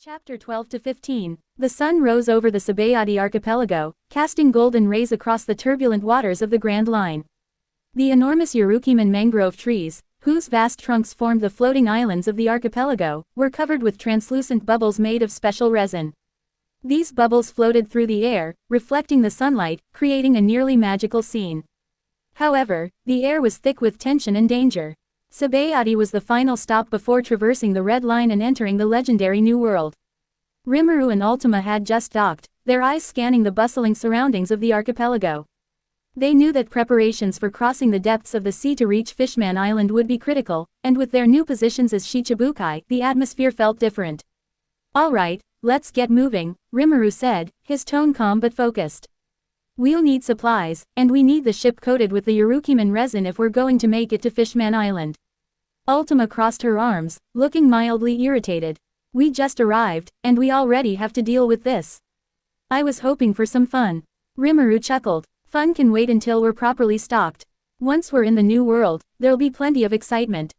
Chapter 12-15. The sun rose over the Sabayati archipelago, casting golden rays across the turbulent waters of the Grand Line. The enormous Urukiman mangrove trees, whose vast trunks formed the floating islands of the archipelago, were covered with translucent bubbles made of special resin. These bubbles floated through the air, reflecting the sunlight, creating a nearly magical scene. However, the air was thick with tension and danger. Sabayati was the final stop before traversing the Red Line and entering the legendary New World. Rimuru and Ultima had just docked, their eyes scanning the bustling surroundings of the archipelago. They knew that preparations for crossing the depths of the sea to reach Fishman Island would be critical, and with their new positions as Shichibukai, the atmosphere felt different. "All right, let's get moving," Rimuru said, his tone calm but focused. "We'll need supplies, and we need the ship coated with the Urukiman resin if we're going to make it to Fishman Island." Ultima crossed her arms, looking mildly irritated. "We just arrived, and we already have to deal with this. I was hoping for some fun." Rimuru chuckled. "Fun can wait until we're properly stocked. Once we're in the new world, there'll be plenty of excitement."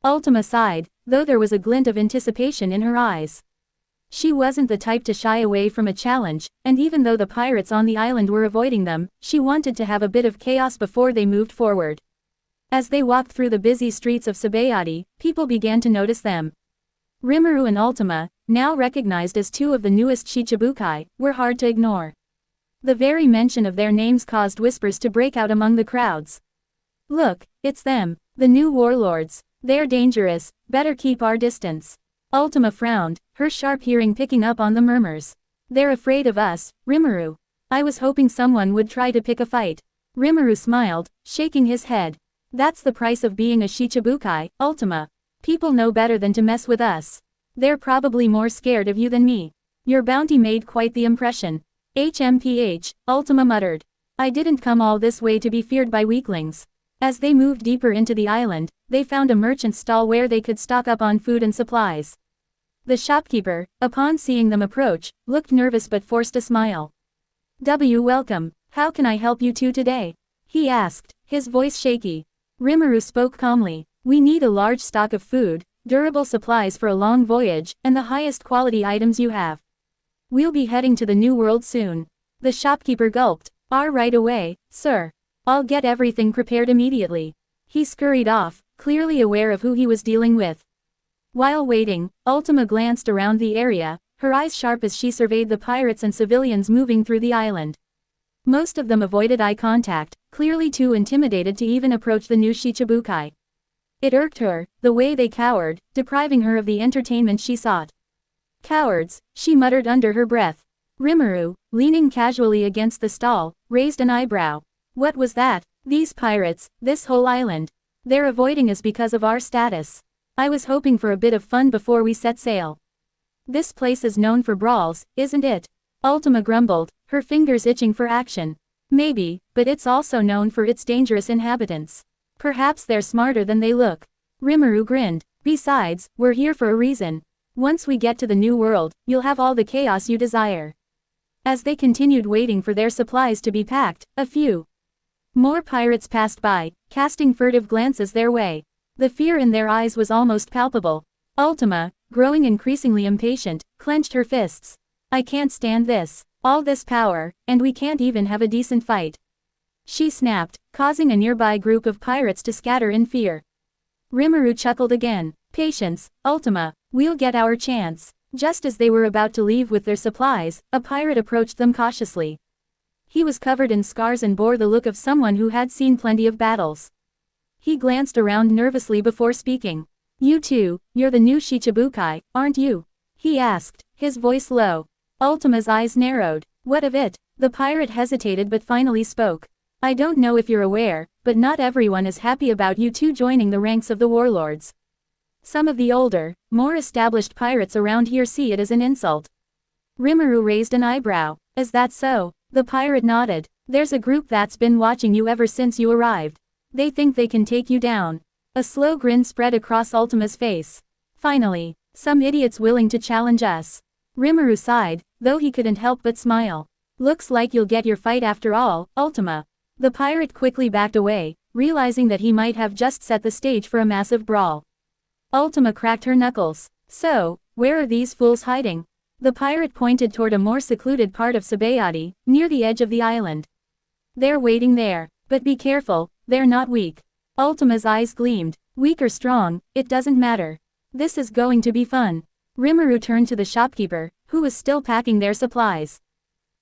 Ultima sighed, though there was a glint of anticipation in her eyes. She wasn't the type to shy away from a challenge, and even though the pirates on the island were avoiding them, she wanted to have a bit of chaos before they moved forward. As they walked through the busy streets of Sabayati, people began to notice them. Rimuru and Ultima, now recognized as two of the newest Shichibukai, were hard to ignore. The very mention of their names caused whispers to break out among the crowds. "Look, it's them, the new warlords. They're dangerous, better keep our distance." Ultima frowned, her sharp hearing picking up on the murmurs. "They're afraid of us, Rimuru. I was hoping someone would try to pick a fight." Rimuru smiled, shaking his head. "That's the price of being a Shichibukai, Ultima. People know better than to mess with us. They're probably more scared of you than me. Your bounty made quite the impression." "HMPH, Ultima muttered. "I didn't come all this way to be feared by weaklings." As they moved deeper into the island, they found a merchant's stall where they could stock up on food and supplies. The shopkeeper, upon seeing them approach, looked nervous but forced a smile. Welcome, how can I help you two today?" he asked, his voice shaky. Rimuru spoke calmly. "We need a large stock of food, durable supplies for a long voyage, and the highest quality items you have. We'll be heading to the New World soon." The shopkeeper gulped. Right away, sir. I'll get everything prepared immediately." He scurried off, clearly aware of who he was dealing with. While waiting, Ultima glanced around the area, her eyes sharp as she surveyed the pirates and civilians moving through the island. Most of them avoided eye contact, clearly too intimidated to even approach the new Shichibukai. It irked her, the way they cowered, depriving her of the entertainment she sought. "Cowards," she muttered under her breath. Rimuru, leaning casually against the stall, raised an eyebrow. "What was that? These pirates, this whole island. They're avoiding us because of our status. I was hoping for a bit of fun before we set sail." "This place is known for brawls, isn't it?" Ultima grumbled, her fingers itching for action. "Maybe, but it's also known for its dangerous inhabitants. Perhaps they're smarter than they look." Rimuru grinned. "Besides, we're here for a reason. Once we get to the New World, you'll have all the chaos you desire." As they continued waiting for their supplies to be packed, a few more pirates passed by, casting furtive glances their way. The fear in their eyes was almost palpable. Ultima, growing increasingly impatient, clenched her fists. "I can't stand this. All this power, and we can't even have a decent fight." She snapped, causing a nearby group of pirates to scatter in fear. Rimuru chuckled again. "Patience, Ultima, we'll get our chance." Just as they were about to leave with their supplies, a pirate approached them cautiously. He was covered in scars and bore the look of someone who had seen plenty of battles. He glanced around nervously before speaking. "You two, you're the new Shichibukai, aren't you?" he asked, his voice low. Ultima's eyes narrowed. "What of it?" The pirate hesitated but finally spoke. "I don't know if you're aware, but not everyone is happy about you two joining the ranks of the warlords. Some of the older, more established pirates around here see it as an insult." Rimuru raised an eyebrow. "Is that so?" The pirate nodded. "There's a group that's been watching you ever since you arrived. They think they can take you down." A slow grin spread across Ultima's face. "Finally, some idiots willing to challenge us." Rimuru sighed, though he couldn't help but smile. "Looks like you'll get your fight after all, Ultima." The pirate quickly backed away, realizing that he might have just set the stage for a massive brawl. Ultima cracked her knuckles. "So, Where are these fools hiding? The pirate pointed toward a more secluded part of Sabayati, near the edge of the island. They're waiting there, but be careful, they're not weak. Ultima's eyes gleamed. Weak or strong, it doesn't matter. This is going to be fun. Rimuru turned to the shopkeeper, who was still packing their supplies.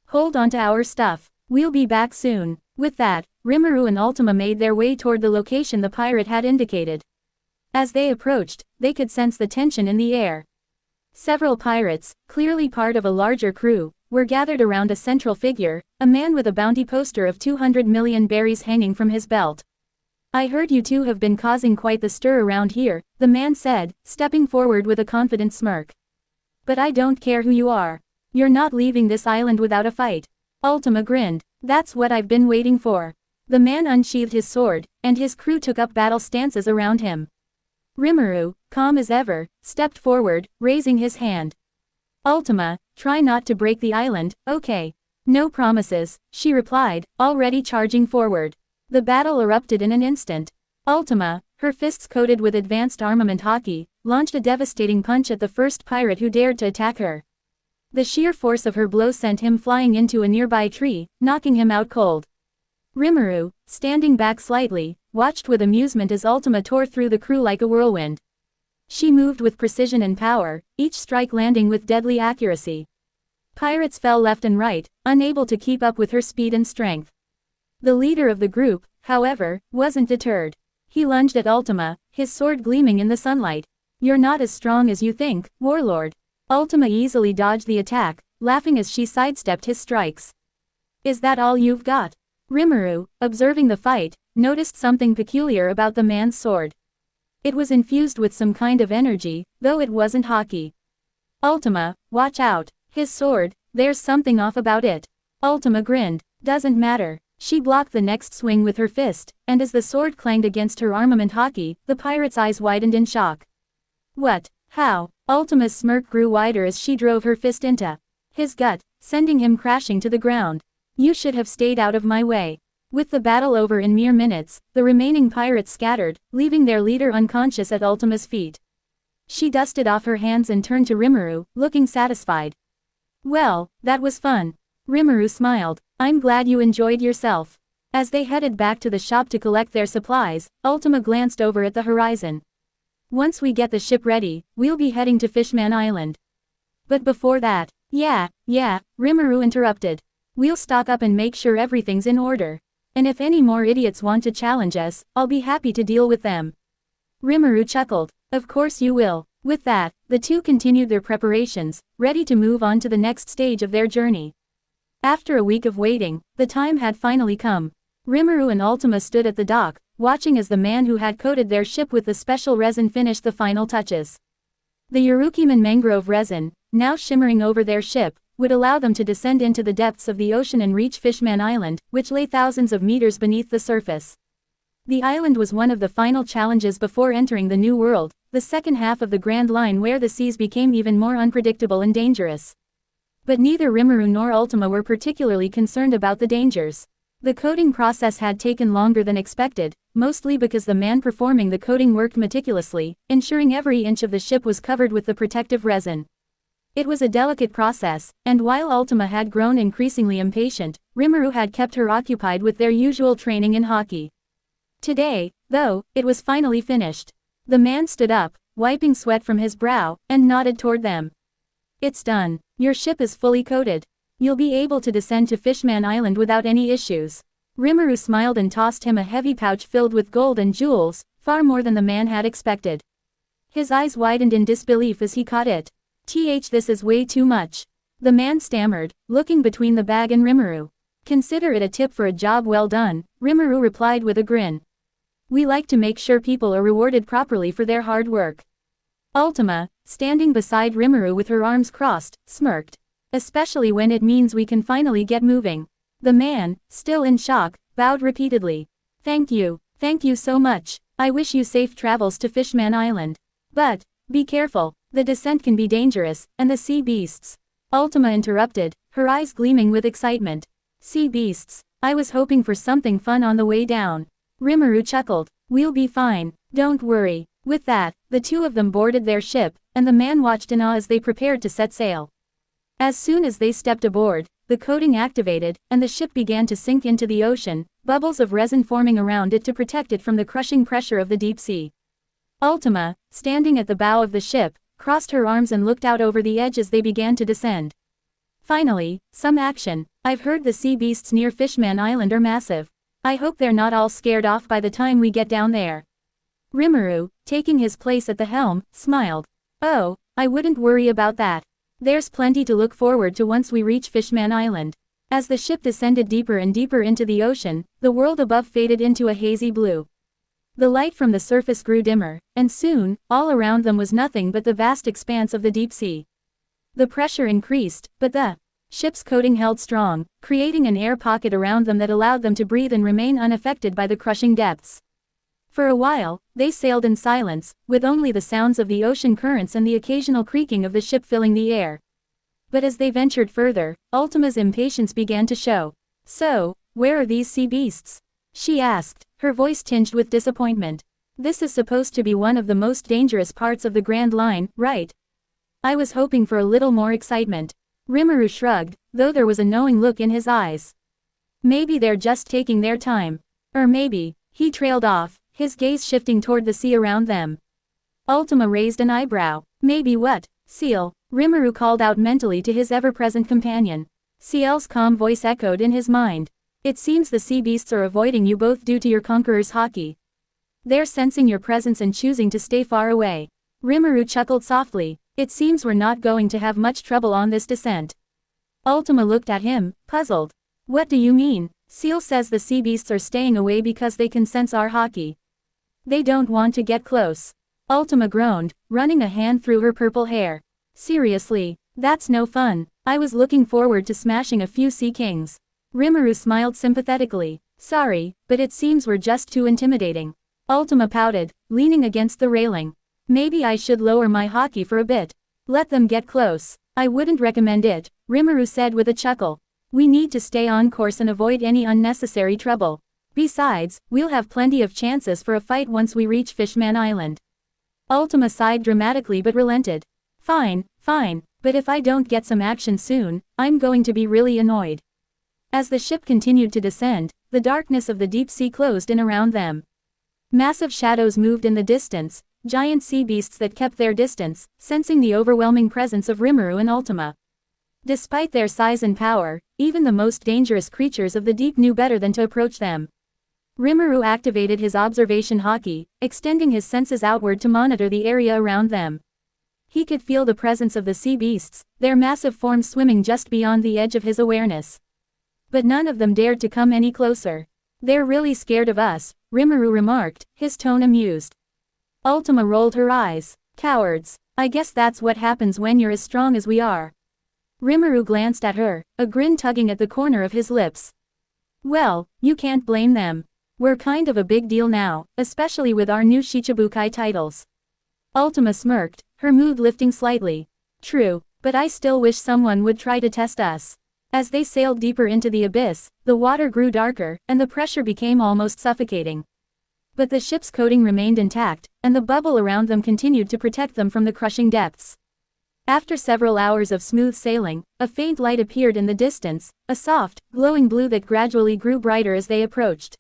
Hold on to our stuff. We'll be back soon. With that, Rimuru and Ultima made their way toward the location the pirate had indicated. As they approached, they could sense the tension in the air. Several pirates, clearly part of a larger crew, were gathered around a central figure, a man with a bounty poster of 200 million berries hanging from his belt. I heard you two have been causing quite the stir around here, the man said, stepping forward with a confident smirk. But I don't care who you are. You're not leaving this island without a fight. Ultima grinned. That's what I've been waiting for. The man unsheathed his sword, and his crew took up battle stances around him. Rimuru, calm as ever, stepped forward, raising his hand. Ultima, try not to break the island, okay? No promises, she replied, already charging forward. The battle erupted in an instant. Ultima, her fists coated with advanced armament hockey, launched a devastating punch at the first pirate who dared to attack her. The sheer force of her blow sent him flying into a nearby tree, knocking him out cold. Rimuru, standing back slightly, watched with amusement as Ultima tore through the crew like a whirlwind. She moved with precision and power, each strike landing with deadly accuracy. Pirates fell left and right, unable to keep up with her speed and strength. The leader of the group, however, wasn't deterred. He lunged at Ultima, his sword gleaming in the sunlight. You're not as strong as you think, warlord. Ultima easily dodged the attack, laughing as she sidestepped his strikes. Is that all you've got? Rimuru, observing the fight, noticed something peculiar about the man's sword. It was infused with some kind of energy, though it wasn't hockey. Ultima, watch out. His sword, there's something off about it. Ultima grinned. Doesn't matter. She blocked the next swing with her fist, and as the sword clanged against her armament hockey, the pirate's eyes widened in shock. What? How? Ultima's smirk grew wider as she drove her fist into his gut, sending him crashing to the ground. You should have stayed out of my way. With the battle over in mere minutes, the remaining pirates scattered, leaving their leader unconscious at Ultima's feet. She dusted off her hands and turned to Rimuru, looking satisfied. Well, that was fun. Rimuru smiled. I'm glad you enjoyed yourself. As they headed back to the shop to collect their supplies, Ultima glanced over at the horizon. Once we get the ship ready, we'll be heading to Fishman Island. But before that, yeah, Rimuru interrupted. We'll stock up and make sure everything's in order. And if any more idiots want to challenge us, I'll be happy to deal with them. Rimuru chuckled. Of course you will. With that, the two continued their preparations, ready to move on to the next stage of their journey. After a week of waiting, the time had finally come. Rimuru and Ultima stood at the dock, watching as the man who had coated their ship with the special resin finished the final touches. The Urukiman mangrove resin, now shimmering over their ship, would allow them to descend into the depths of the ocean and reach Fishman Island, which lay thousands of meters beneath the surface. The island was one of the final challenges before entering the New World, the second half of the Grand Line where the seas became even more unpredictable and dangerous. But neither Rimuru nor Ultima were particularly concerned about the dangers. The coating process had taken longer than expected, mostly because the man performing the coating worked meticulously, ensuring every inch of the ship was covered with the protective resin. It was a delicate process, and while Ultima had grown increasingly impatient, Rimuru had kept her occupied with their usual training in hockey. Today, though, it was finally finished. The man stood up, wiping sweat from his brow, and nodded toward them. It's done. Your ship is fully coated. You'll be able to descend to Fishman Island without any issues. Rimuru smiled and tossed him a heavy pouch filled with gold and jewels, far more than the man had expected. His eyes widened in disbelief as he caught it. This is way too much. The man stammered, looking between the bag and Rimuru. Consider it a tip for a job well done, Rimuru replied with a grin. We like to make sure people are rewarded properly for their hard work. Ultima, standing beside Rimuru with her arms crossed, smirked. Especially when it means we can finally get moving. The man, still in shock, bowed repeatedly. Thank you so much. I wish you safe travels to Fishman Island. But, be careful, the descent can be dangerous, and the sea beasts. Ultima interrupted, her eyes gleaming with excitement. Sea beasts, I was hoping for something fun on the way down. Rimuru chuckled. We'll be fine, don't worry. With that, the two of them boarded their ship, and the man watched in awe as they prepared to set sail. As soon as they stepped aboard, the coating activated, and the ship began to sink into the ocean, bubbles of resin forming around it to protect it from the crushing pressure of the deep sea. Ultima, standing at the bow of the ship, crossed her arms and looked out over the edge as they began to descend. Finally, some action. I've heard the sea beasts near Fishman Island are massive. I hope they're not all scared off by the time we get down there. Rimuru, taking his place at the helm, smiled. Oh, I wouldn't worry about that. There's plenty to look forward to once we reach Fishman Island. As the ship descended deeper and deeper into the ocean, the world above faded into a hazy blue. The light from the surface grew dimmer, and soon, all around them was nothing but the vast expanse of the deep sea. The pressure increased, but the ship's coating held strong, creating an air pocket around them that allowed them to breathe and remain unaffected by the crushing depths. For a while, they sailed in silence, with only the sounds of the ocean currents and the occasional creaking of the ship filling the air. But as they ventured further, Ultima's impatience began to show. So, where are these sea beasts? She asked, her voice tinged with disappointment. This is supposed to be one of the most dangerous parts of the Grand Line, right? I was hoping for a little more excitement. Rimuru shrugged, though there was a knowing look in his eyes. Maybe they're just taking their time. Or maybe, he trailed off, his gaze shifting toward the sea around them. Ultima raised an eyebrow. Maybe what? Seal, Rimuru called out mentally to his ever-present companion. Ciel's calm voice echoed in his mind. It seems the sea beasts are avoiding you both due to your conqueror's haki. They're sensing your presence and choosing to stay far away. Rimuru chuckled softly. It seems we're not going to have much trouble on this descent. Ultima looked at him, puzzled. What do you mean? Seal says the sea beasts are staying away because they can sense our haki. They don't want to get close. Ultima groaned, running a hand through her purple hair. Seriously, that's no fun. I was looking forward to smashing a few sea kings. Rimuru smiled sympathetically. Sorry, but it seems we're just too intimidating. Ultima pouted, leaning against the railing. Maybe I should lower my haki for a bit. Let them get close. I wouldn't recommend it, Rimuru said with a chuckle. We need to stay on course and avoid any unnecessary trouble. Besides, we'll have plenty of chances for a fight once we reach Fishman Island. Ultima sighed dramatically but relented. Fine, but if I don't get some action soon, I'm going to be really annoyed. As the ship continued to descend, the darkness of the deep sea closed in around them. Massive shadows moved in the distance, giant sea beasts that kept their distance, sensing the overwhelming presence of Rimuru and Ultima. Despite their size and power, even the most dangerous creatures of the deep knew better than to approach them. Rimuru activated his observation haki, extending his senses outward to monitor the area around them. He could feel the presence of the sea beasts, their massive forms swimming just beyond the edge of his awareness. But none of them dared to come any closer. They're really scared of us, Rimuru remarked, his tone amused. Ultima rolled her eyes. Cowards. I guess that's what happens when you're as strong as we are. Rimuru glanced at her, a grin tugging at the corner of his lips. Well, you can't blame them. We're kind of a big deal now, especially with our new Shichibukai titles. Ultima smirked, her mood lifting slightly. True, but I still wish someone would try to test us. As they sailed deeper into the abyss, the water grew darker, and the pressure became almost suffocating. But the ship's coating remained intact, and the bubble around them continued to protect them from the crushing depths. After several hours of smooth sailing, a faint light appeared in the distance, a soft, glowing blue that gradually grew brighter as they approached.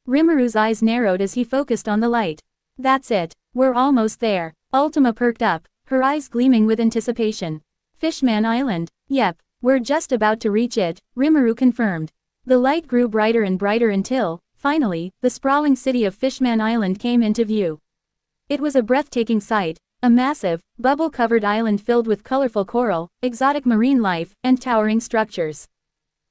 Rimuru's eyes narrowed as he focused on the light. That's it, we're almost there. Ultima perked up, her eyes gleaming with anticipation. Fishman Island? Yep, we're just about to reach it, Rimuru confirmed. The light grew brighter and brighter until, finally, the sprawling city of Fishman Island came into view. It was a breathtaking sight, a massive, bubble-covered island filled with colorful coral, exotic marine life, and towering structures.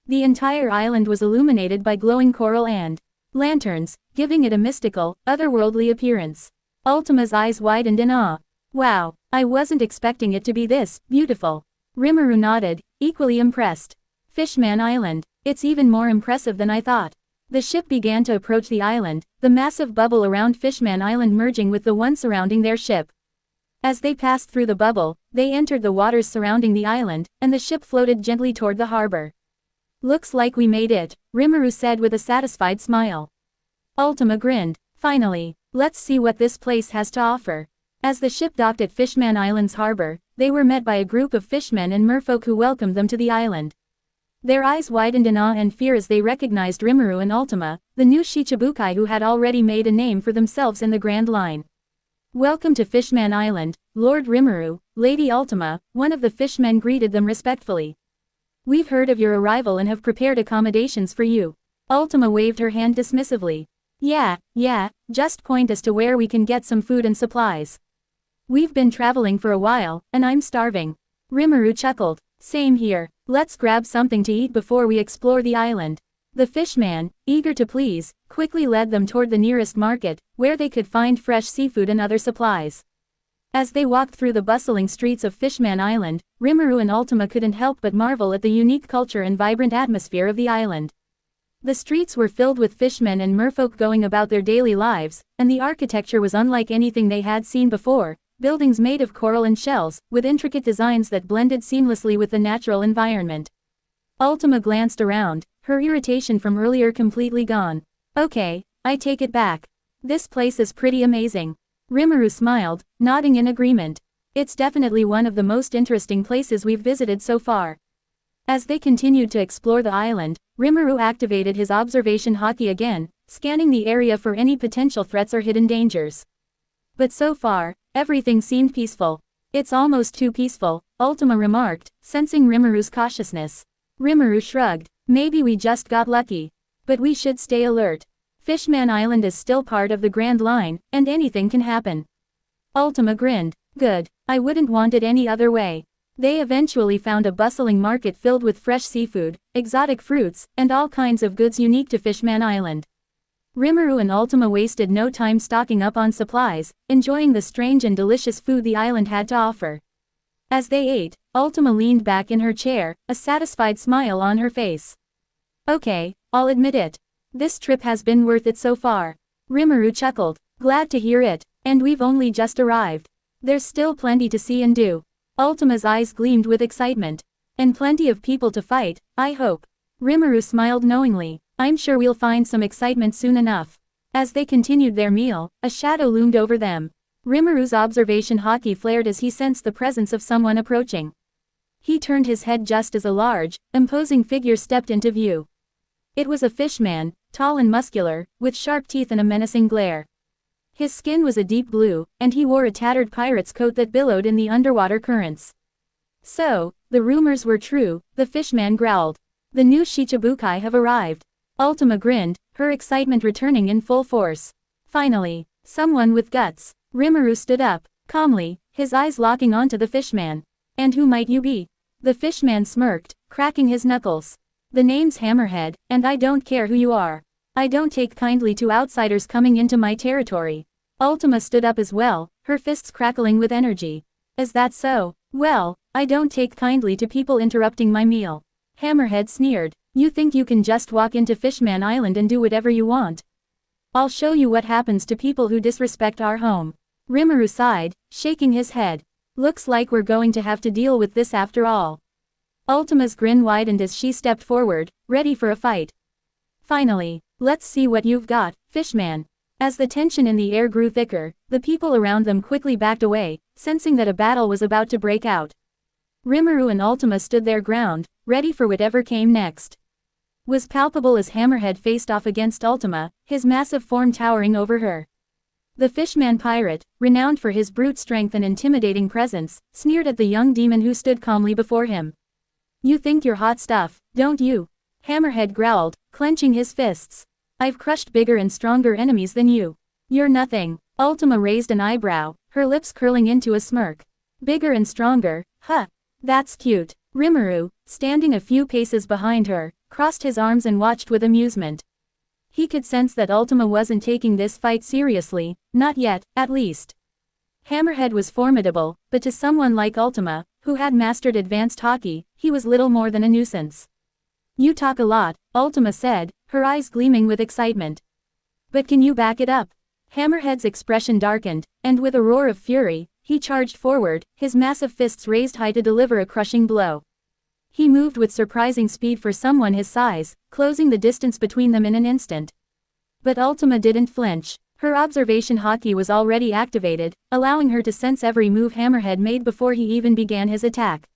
The entire island was illuminated by glowing coral and lanterns, giving it a mystical, otherworldly appearance. Ultima's eyes widened in awe. Wow, I wasn't expecting it to be this beautiful. Rimuru nodded, equally impressed. Fishman Island. It's even more impressive than I thought. The ship began to approach the island, the massive bubble around Fishman Island merging with the one surrounding their ship. As they passed through the bubble, they entered the waters surrounding the island, and the ship floated gently toward the harbor. Looks like we made it, Rimuru said with a satisfied smile. Ultima grinned. Finally, Let's see what this place has to offer. As the ship docked at Fishman Island's harbor, they were met by a group of fishmen and merfolk who welcomed them to the island. Their eyes widened in awe and fear as they recognized Rimuru and Ultima, the new Shichibukai who had already made a name for themselves in the Grand Line. "Welcome to Fishman Island, Lord Rimuru, Lady Ultima," one of the fishmen greeted them respectfully. "We've heard of your arrival and have prepared accommodations for you." Ultima waved her hand dismissively. Yeah, just point us to where we can get some food and supplies. We've been traveling for a while, and I'm starving." Rimuru chuckled. "Same here. Let's grab something to eat before we explore the island." The fishman, eager to please, quickly led them toward the nearest market, where they could find fresh seafood and other supplies. As they walked through the bustling streets of Fishman Island, Rimuru and Ultima couldn't help but marvel at the unique culture and vibrant atmosphere of the island. The streets were filled with fishmen and merfolk going about their daily lives, and the architecture was unlike anything they had seen before, buildings made of coral and shells, with intricate designs that blended seamlessly with the natural environment. Ultima glanced around, her irritation from earlier completely gone. "Okay, I take it back. This place is pretty amazing." Rimuru smiled, nodding in agreement. "It's definitely one of the most interesting places we've visited so far." As they continued to explore the island, Rimuru activated his observation haki again, scanning the area for any potential threats or hidden dangers. But so far, everything seemed peaceful. "It's almost too peaceful," Ultima remarked, sensing Rimuru's cautiousness. Rimuru shrugged. "Maybe we just got lucky. But we should stay alert. Fishman Island is still part of the Grand Line, and anything can happen." Ultima grinned. "Good, I wouldn't want it any other way." They eventually found a bustling market filled with fresh seafood, exotic fruits, and all kinds of goods unique to Fishman Island. Rimuru and Ultima wasted no time stocking up on supplies, enjoying the strange and delicious food the island had to offer. As they ate, Ultima leaned back in her chair, a satisfied smile on her face. "Okay, I'll admit it. This trip has been worth it so far." Rimuru chuckled. "Glad to hear it, and we've only just arrived. There's still plenty to see and do." Ultima's eyes gleamed with excitement. "And plenty of people to fight, I hope." Rimuru smiled knowingly. "I'm sure we'll find some excitement soon enough." As they continued their meal, a shadow loomed over them. Rimuru's observation haki flared as he sensed the presence of someone approaching. He turned his head just as a large, imposing figure stepped into view. It was a fishman, tall and muscular, with sharp teeth and a menacing glare. His skin was a deep blue, and he wore a tattered pirate's coat that billowed in the underwater currents. "So, the rumors were true," the fishman growled. "The new Shichibukai have arrived." Ultima grinned, her excitement returning in full force. "Finally, someone with guts." Rimuru stood up, calmly, his eyes locking onto the fishman. "And who might you be?" The fishman smirked, cracking his knuckles. "The name's Hammerhead, and I don't care who you are. I don't take kindly to outsiders coming into my territory." Ultima stood up as well, her fists crackling with energy. "Is that so? Well, I don't take kindly to people interrupting my meal." Hammerhead sneered. "You think you can just walk into Fishman Island and do whatever you want? I'll show you what happens to people who disrespect our home." Rimuru sighed, shaking his head. "Looks like we're going to have to deal with this after all." Ultima's grin widened as she stepped forward, ready for a fight. "Finally, let's see what you've got, Fishman." As the tension in the air grew thicker, the people around them quickly backed away, sensing that a battle was about to break out. Rimuru and Ultima stood their ground, ready for whatever came next. Was palpable as Hammerhead faced off against Ultima, his massive form towering over her. The fishman pirate, renowned for his brute strength and intimidating presence, sneered at the young demon who stood calmly before him. "You think you're hot stuff, don't you?" Hammerhead growled, clenching his fists. "I've crushed bigger and stronger enemies than you. You're nothing." Ultima raised an eyebrow, her lips curling into a smirk. "Bigger and stronger, huh? That's cute." Rimuru, standing a few paces behind her, crossed his arms and watched with amusement. He could sense that Ultima wasn't taking this fight seriously, not yet, at least. Hammerhead was formidable, but to someone like Ultima, who had mastered advanced haki, he was little more than a nuisance. "You talk a lot," Ultima said, her eyes gleaming with excitement. "But can you back it up?" Hammerhead's expression darkened, and with a roar of fury, he charged forward, his massive fists raised high to deliver a crushing blow. He moved with surprising speed for someone his size, closing the distance between them in an instant. But Ultima didn't flinch. Her observation haki was already activated, allowing her to sense every move Hammerhead made before he even began his attack.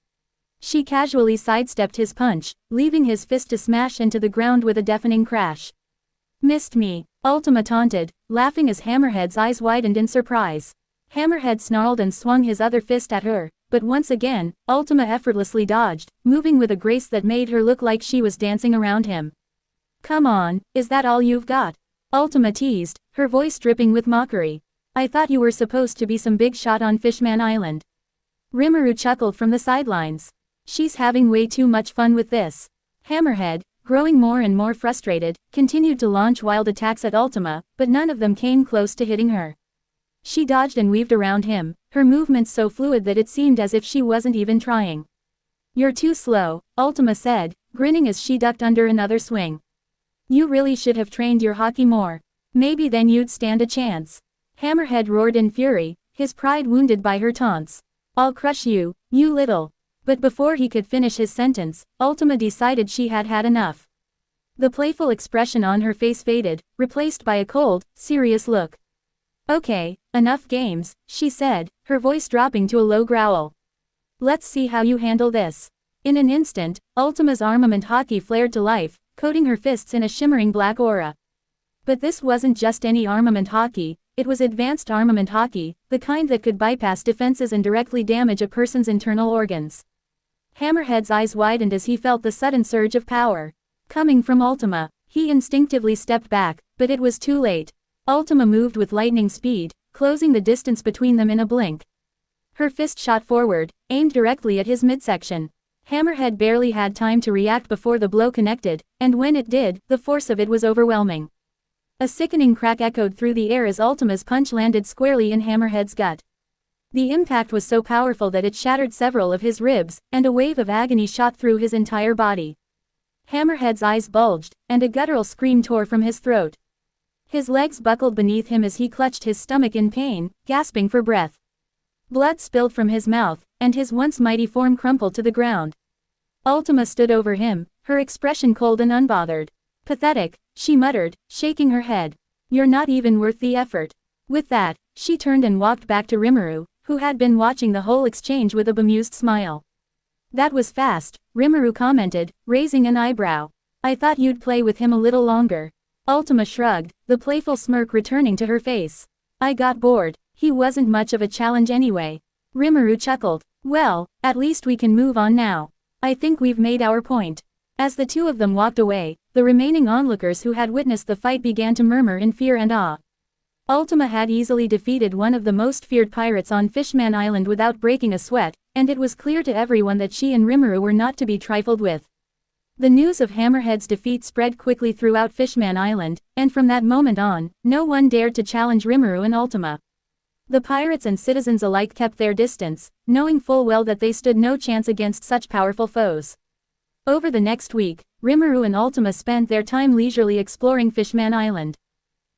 She casually sidestepped his punch, leaving his fist to smash into the ground with a deafening crash. "Missed me," Ultima taunted, laughing as Hammerhead's eyes widened in surprise. Hammerhead snarled and swung his other fist at her, but once again, Ultima effortlessly dodged, moving with a grace that made her look like she was dancing around him. "Come on, is that all you've got?" Ultima teased, her voice dripping with mockery. "I thought you were supposed to be some big shot on Fishman Island." Rimuru chuckled from the sidelines. "She's having way too much fun with this." Hammerhead, growing more and more frustrated, continued to launch wild attacks at Ultima, but none of them came close to hitting her. She dodged and weaved around him, her movements so fluid that it seemed as if she wasn't even trying. "You're too slow," Ultima said, grinning as she ducked under another swing. "You really should have trained your haki more. Maybe then you'd stand a chance." Hammerhead roared in fury, his pride wounded by her taunts. "I'll crush you, you little..." But before he could finish his sentence, Ultima decided she had had enough. The playful expression on her face faded, replaced by a cold, serious look. "Okay, enough games," she said, her voice dropping to a low growl. "Let's see how you handle this." In an instant, Ultima's armament haki flared to life, coating her fists in a shimmering black aura. But this wasn't just any armament haki, it was advanced armament haki, the kind that could bypass defenses and directly damage a person's internal organs. Hammerhead's eyes widened as he felt the sudden surge of power. Coming from Ultima, he instinctively stepped back, but it was too late. Ultima moved with lightning speed, closing the distance between them in a blink. Her fist shot forward, aimed directly at his midsection. Hammerhead barely had time to react before the blow connected, and when it did, the force of it was overwhelming. A sickening crack echoed through the air as Ultima's punch landed squarely in Hammerhead's gut. The impact was so powerful that it shattered several of his ribs, and a wave of agony shot through his entire body. Hammerhead's eyes bulged, and a guttural scream tore from his throat. His legs buckled beneath him as he clutched his stomach in pain, gasping for breath. Blood spilled from his mouth, and his once mighty form crumpled to the ground. Ultima stood over him, her expression cold and unbothered. "Pathetic," she muttered, shaking her head. "You're not even worth the effort." With that, she turned and walked back to Rimuru, who had been watching the whole exchange with a bemused smile. "That was fast," Rimuru commented, raising an eyebrow. "I thought you'd play with him a little longer." Ultima shrugged, the playful smirk returning to her face. "I got bored. He wasn't much of a challenge anyway." Rimuru chuckled. "Well, at least we can move on now. I think we've made our point." As the two of them walked away, the remaining onlookers who had witnessed the fight began to murmur in fear and awe. Ultima had easily defeated one of the most feared pirates on Fishman Island without breaking a sweat, and it was clear to everyone that she and Rimuru were not to be trifled with. The news of Hammerhead's defeat spread quickly throughout Fishman Island, and from that moment on, no one dared to challenge Rimuru and Ultima. The pirates and citizens alike kept their distance, knowing full well that they stood no chance against such powerful foes. Over the next week, Rimuru and Ultima spent their time leisurely exploring Fishman Island.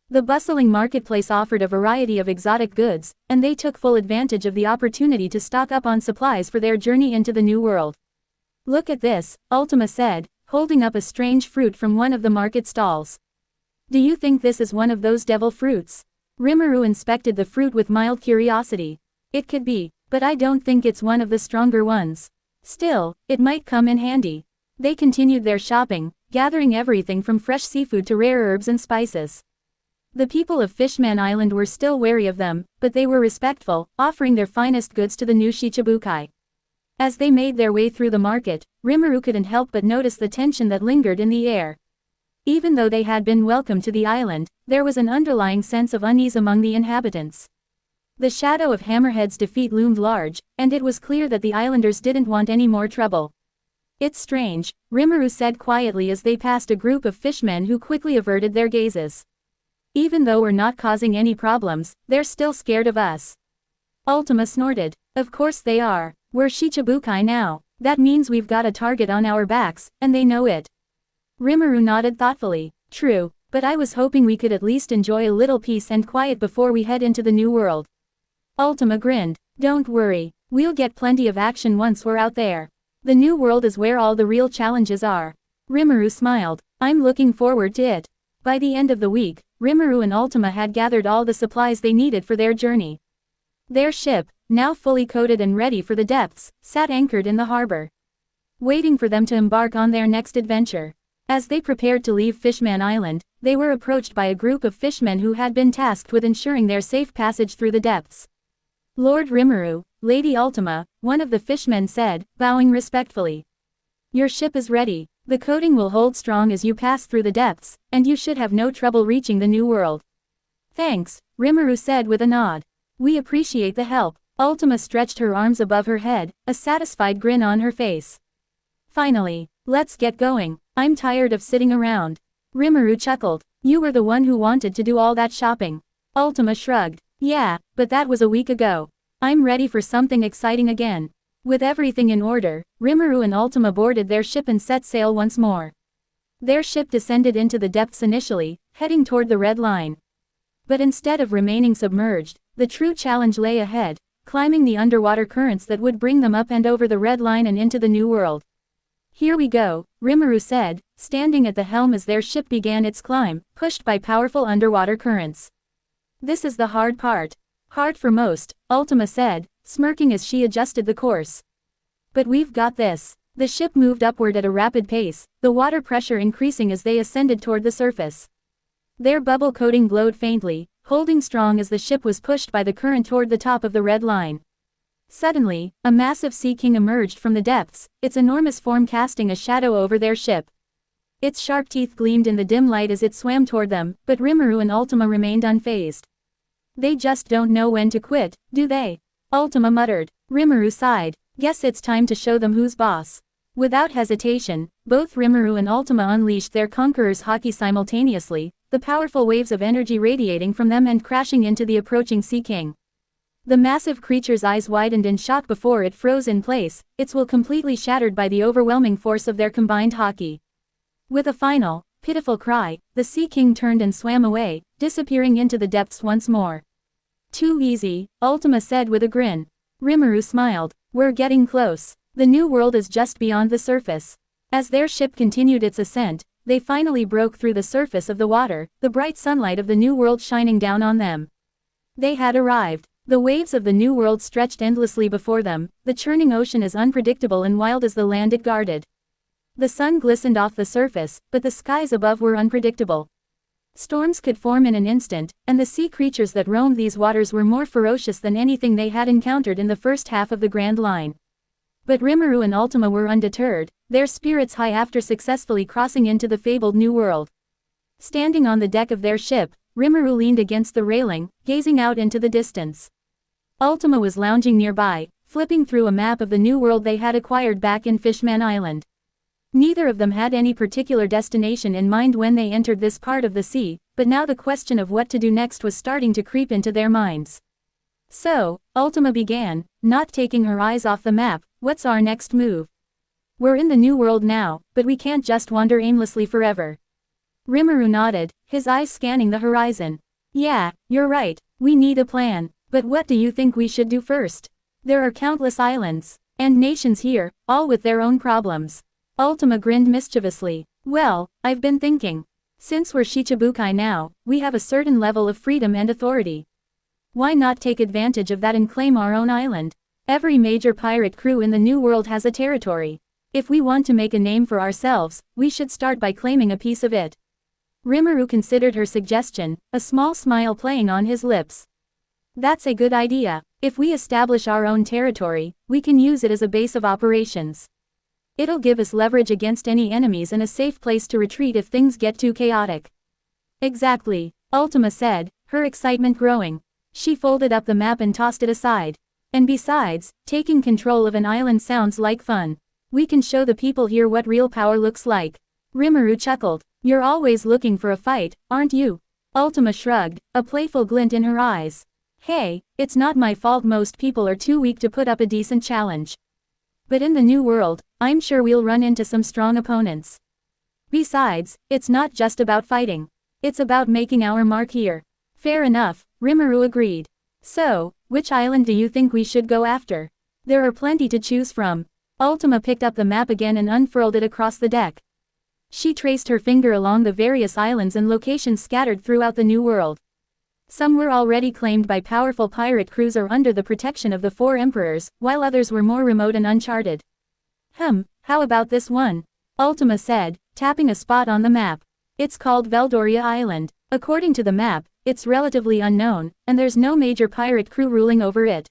The bustling marketplace offered a variety of exotic goods, and they took full advantage of the opportunity to stock up on supplies for their journey into the new world. "Look at this," Ultima said, holding up a strange fruit from one of the market stalls. "Do you think this is one of those devil fruits?" Rimuru inspected the fruit with mild curiosity. "It could be, but I don't think it's one of the stronger ones. Still, it might come in handy." They continued their shopping, gathering everything from fresh seafood to rare herbs and spices. The people of Fishman Island were still wary of them, but they were respectful, offering their finest goods to the new Shichibukai. As they made their way through the market, Rimuru couldn't help but notice the tension that lingered in the air. Even though they had been welcomed to the island, there was an underlying sense of unease among the inhabitants. The shadow of Hammerhead's defeat loomed large, and it was clear that the islanders didn't want any more trouble. "It's strange," Rimuru said quietly as they passed a group of fishmen who quickly averted their gazes. "Even though we're not causing any problems, they're still scared of us." Ultima snorted. "Of course they are. We're Shichibukai now. That means we've got a target on our backs, and they know it." Rimuru nodded thoughtfully. "True, but I was hoping we could at least enjoy a little peace and quiet before we head into the new world." Ultima grinned. "Don't worry, we'll get plenty of action once we're out there. The new world is where all the real challenges are." Rimuru smiled. "I'm looking forward to it." By the end of the week, Rimuru and Ultima had gathered all the supplies they needed for their journey. Their ship, now fully coated and ready for the depths, sat anchored in the harbor, waiting for them to embark on their next adventure. As they prepared to leave Fishman Island, they were approached by a group of fishmen who had been tasked with ensuring their safe passage through the depths. Lord Rimuru, Lady Ultima, one of the fishmen said, bowing respectfully. Your ship is ready. The coating will hold strong as you pass through the depths, and you should have no trouble reaching the new world. Thanks, Rimuru said with a nod. We appreciate the help. Ultima stretched her arms above her head, a satisfied grin on her face. Finally, let's get going. I'm tired of sitting around. Rimuru chuckled. You were the one who wanted to do all that shopping. Ultima shrugged. Yeah, but that was a week ago. I'm ready for something exciting again. With everything in order, Rimuru and Ultima boarded their ship and set sail once more. Their ship descended into the depths initially, heading toward the red line. But instead of remaining submerged, the true challenge lay ahead, climbing the underwater currents that would bring them up and over the red line and into the new world. Here we go, Rimuru said, standing at the helm as their ship began its climb, pushed by powerful underwater currents. This is the hard part. Hard for most, Ultima said, smirking as she adjusted the course. But we've got this. The ship moved upward at a rapid pace, the water pressure increasing as they ascended toward the surface. Their bubble coating glowed faintly, holding strong as the ship was pushed by the current toward the top of the red line. Suddenly, a massive sea king emerged from the depths, its enormous form casting a shadow over their ship. Its sharp teeth gleamed in the dim light as it swam toward them, but Rimuru and Ultima remained unfazed. They just don't know when to quit, do they? Ultima muttered. Rimuru sighed. Guess it's time to show them who's boss. Without hesitation, both Rimuru and Ultima unleashed their conqueror's haki simultaneously, the powerful waves of energy radiating from them and crashing into the approaching Sea King. The massive creature's eyes widened in shock before it froze in place, its will completely shattered by the overwhelming force of their combined haki. With a final, pitiful cry, the Sea King turned and swam away, disappearing into the depths once more. Too easy, Ultima said with a grin. Rimuru smiled. We're getting close. The new world is just beyond the surface. As their ship continued its ascent, they finally broke through the surface of the water, the bright sunlight of the new world shining down on them. They had arrived. The waves of the new world stretched endlessly before them, the churning ocean as unpredictable and wild as the land it guarded. The sun glistened off the surface, but the skies above were unpredictable. Storms could form in an instant, and the sea creatures that roamed these waters were more ferocious than anything they had encountered in the first half of the Grand Line. But Rimuru and Ultima were undeterred, their spirits high after successfully crossing into the fabled new world. Standing on the deck of their ship, Rimuru leaned against the railing, gazing out into the distance. Ultima was lounging nearby, flipping through a map of the new world they had acquired back in Fishman Island. Neither of them had any particular destination in mind when they entered this part of the sea, but now the question of what to do next was starting to creep into their minds. So, Ultima began, not taking her eyes off the map, what's our next move? We're in the new world now, but we can't just wander aimlessly forever. Rimuru nodded, his eyes scanning the horizon. Yeah, you're right, we need a plan, but what do you think we should do first? There are countless islands and nations here, all with their own problems. Ultima grinned mischievously. Well, I've been thinking. Since we're Shichibukai now, we have a certain level of freedom and authority. Why not take advantage of that and claim our own island? Every major pirate crew in the New World has a territory. If we want to make a name for ourselves, we should start by claiming a piece of it. Rimuru considered her suggestion, a small smile playing on his lips. That's a good idea. If we establish our own territory, we can use it as a base of operations. It'll give us leverage against any enemies and a safe place to retreat if things get too chaotic. Exactly, Ultima said, her excitement growing. She folded up the map and tossed it aside. And besides, taking control of an island sounds like fun. We can show the people here what real power looks like. Rimuru chuckled. You're always looking for a fight, aren't you? Ultima shrugged, a playful glint in her eyes. Hey, it's not my fault most people are too weak to put up a decent challenge. But in the new world, I'm sure we'll run into some strong opponents. Besides, it's not just about fighting. It's about making our mark here. Fair enough, Rimuru agreed. So, which island do you think we should go after? There are plenty to choose from. Ultima picked up the map again and unfurled it across the deck. She traced her finger along the various islands and locations scattered throughout the New World. Some were already claimed by powerful pirate crews or under the protection of the four emperors, while others were more remote and uncharted. How about this one? Ultima said, tapping a spot on the map. It's called Veldanava Island. According to the map, it's relatively unknown, and there's no major pirate crew ruling over it.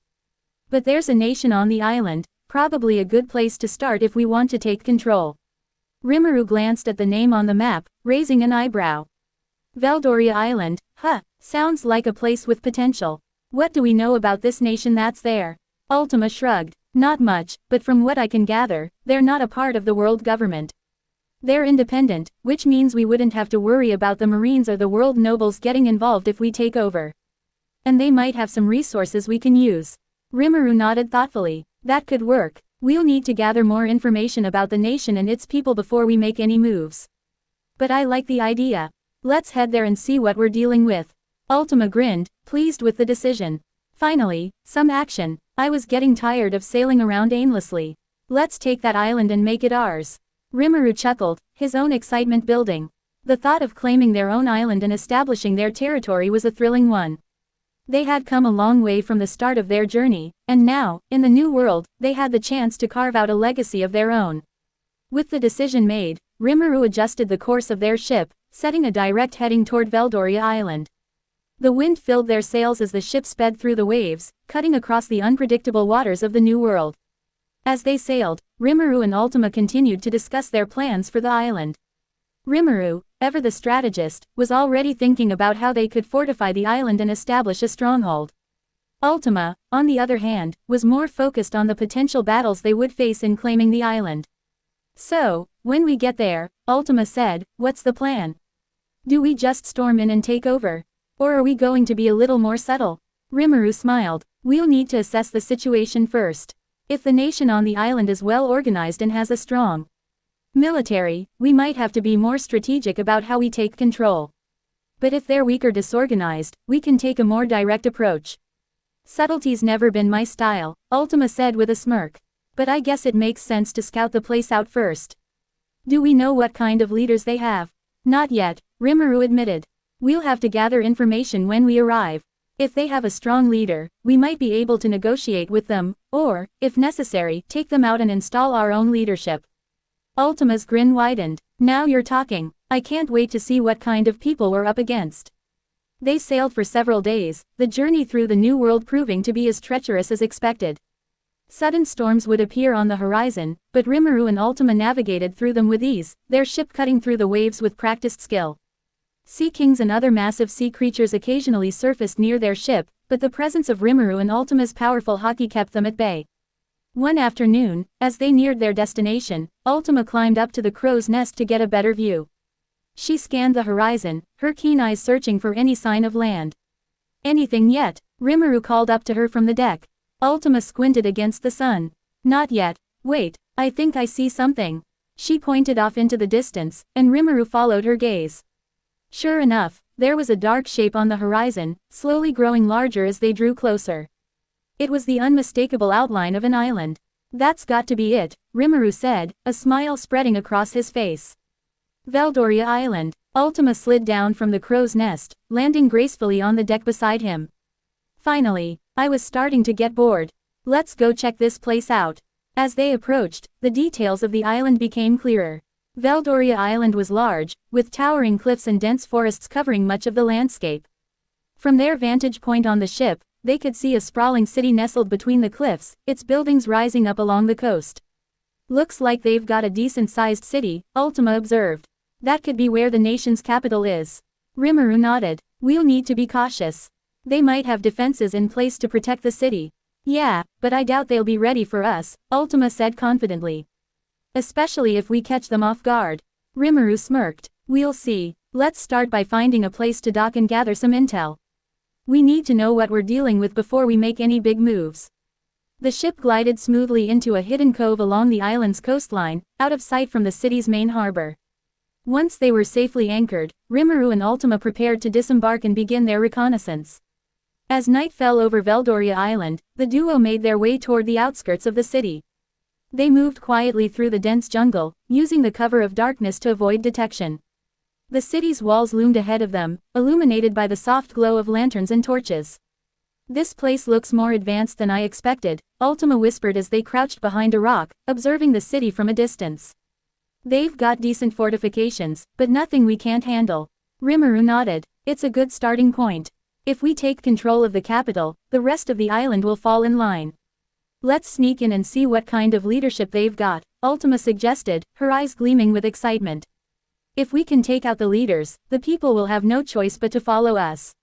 But there's a nation on the island, probably a good place to start if we want to take control. Rimuru glanced at the name on the map, raising an eyebrow. Veldanava Island, sounds like a place with potential. What do we know about this nation that's there? Ultima shrugged. Not much, but from what I can gather, they're not a part of the world government. They're independent, which means we wouldn't have to worry about the Marines or the world nobles getting involved if we take over. And they might have some resources we can use. Rimuru nodded thoughtfully. That could work. We'll need to gather more information about the nation and its people before we make any moves. But I like the idea. Let's head there and see what we're dealing with. Ultima grinned, pleased with the decision. Finally, some action. I was getting tired of sailing around aimlessly. Let's take that island and make it ours. Rimuru chuckled, his own excitement building. The thought of claiming their own island and establishing their territory was a thrilling one. They had come a long way from the start of their journey, and now, in the new world, they had the chance to carve out a legacy of their own. With the decision made, Rimuru adjusted the course of their ship, setting a direct heading toward Veldanava Island. The wind filled their sails as the ship sped through the waves, cutting across the unpredictable waters of the New World. As they sailed, Rimuru and Ultima continued to discuss their plans for the island. Rimuru, ever the strategist, was already thinking about how they could fortify the island and establish a stronghold. Ultima, on the other hand, was more focused on the potential battles they would face in claiming the island. So, when we get there, Ultima said, what's the plan? Do we just storm in and take over? Or are we going to be a little more subtle? Rimuru smiled. We'll need to assess the situation first. If the nation on the island is well organized and has a strong military, we might have to be more strategic about how we take control. But if they're weak or disorganized, we can take a more direct approach. Subtlety's never been my style, Ultima said with a smirk. But I guess it makes sense to scout the place out first. Do we know what kind of leaders they have? Not yet, Rimuru admitted. We'll have to gather information when we arrive. If they have a strong leader, we might be able to negotiate with them, or, if necessary, take them out and install our own leadership. Ultima's grin widened. Now you're talking. I can't wait to see what kind of people we're up against. They sailed for several days, the journey through the New World proving to be as treacherous as expected. Sudden storms would appear on the horizon, but Rimuru and Ultima navigated through them with ease, their ship cutting through the waves with practiced skill. Sea kings and other massive sea creatures occasionally surfaced near their ship, but the presence of Rimuru and Ultima's powerful haki kept them at bay. One afternoon, as they neared their destination, Ultima climbed up to the crow's nest to get a better view. She scanned the horizon, her keen eyes searching for any sign of land. Anything yet? Rimuru called up to her from the deck. Ultima squinted against the sun. Not yet. Wait, I think I see something. She pointed off into the distance, and Rimuru followed her gaze. Sure enough, there was a dark shape on the horizon, slowly growing larger as they drew closer. It was the unmistakable outline of an island. That's got to be it, Rimuru said, a smile spreading across his face. Veldanava Island. Ultima slid down from the crow's nest, landing gracefully on the deck beside him. Finally, I was starting to get bored. Let's go check this place out. As they approached, the details of the island became clearer. Veldanava Island was large, with towering cliffs and dense forests covering much of the landscape. From their vantage point on the ship, they could see a sprawling city nestled between the cliffs, its buildings rising up along the coast. Looks like they've got a decent-sized city, Ultima observed. That could be where the nation's capital is. Rimuru nodded. We'll need to be cautious. They might have defenses in place to protect the city. Yeah, but I doubt they'll be ready for us, Ultima said confidently. Especially if we catch them off guard. Rimuru smirked. We'll see. Let's start by finding a place to dock and gather some intel. We need to know what we're dealing with before we make any big moves. The ship glided smoothly into a hidden cove along the island's coastline, out of sight from the city's main harbor. Once they were safely anchored, Rimuru and Ultima prepared to disembark and begin their reconnaissance. As night fell over Veldanava Island, the duo made their way toward the outskirts of the city. They moved quietly through the dense jungle, using the cover of darkness to avoid detection. The city's walls loomed ahead of them, illuminated by the soft glow of lanterns and torches. "This place looks more advanced than I expected," Ultima whispered as they crouched behind a rock, observing the city from a distance. "They've got decent fortifications, but nothing we can't handle." Rimuru nodded. "It's a good starting point. If we take control of the capital, the rest of the island will fall in line." "Let's sneak in and see what kind of leadership they've got," Ultima suggested, her eyes gleaming with excitement. "If we can take out the leaders, the people will have no choice but to follow us."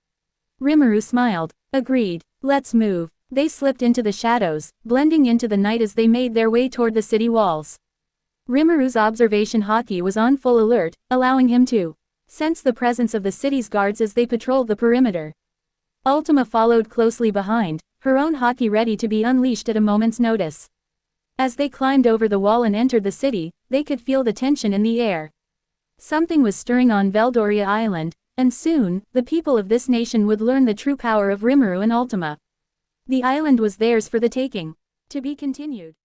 Rimuru smiled. "Agreed. Let's move." They slipped into the shadows, blending into the night as they made their way toward the city walls. Rimuru's observation haki was on full alert, allowing him to sense the presence of the city's guards as they patrolled the perimeter. Ultima followed closely behind, her own haki ready to be unleashed at a moment's notice. As they climbed over the wall and entered the city, they could feel the tension in the air. Something was stirring on Veldanava Island, and soon, the people of this nation would learn the true power of Rimuru and Ultima. The island was theirs for the taking. To be continued.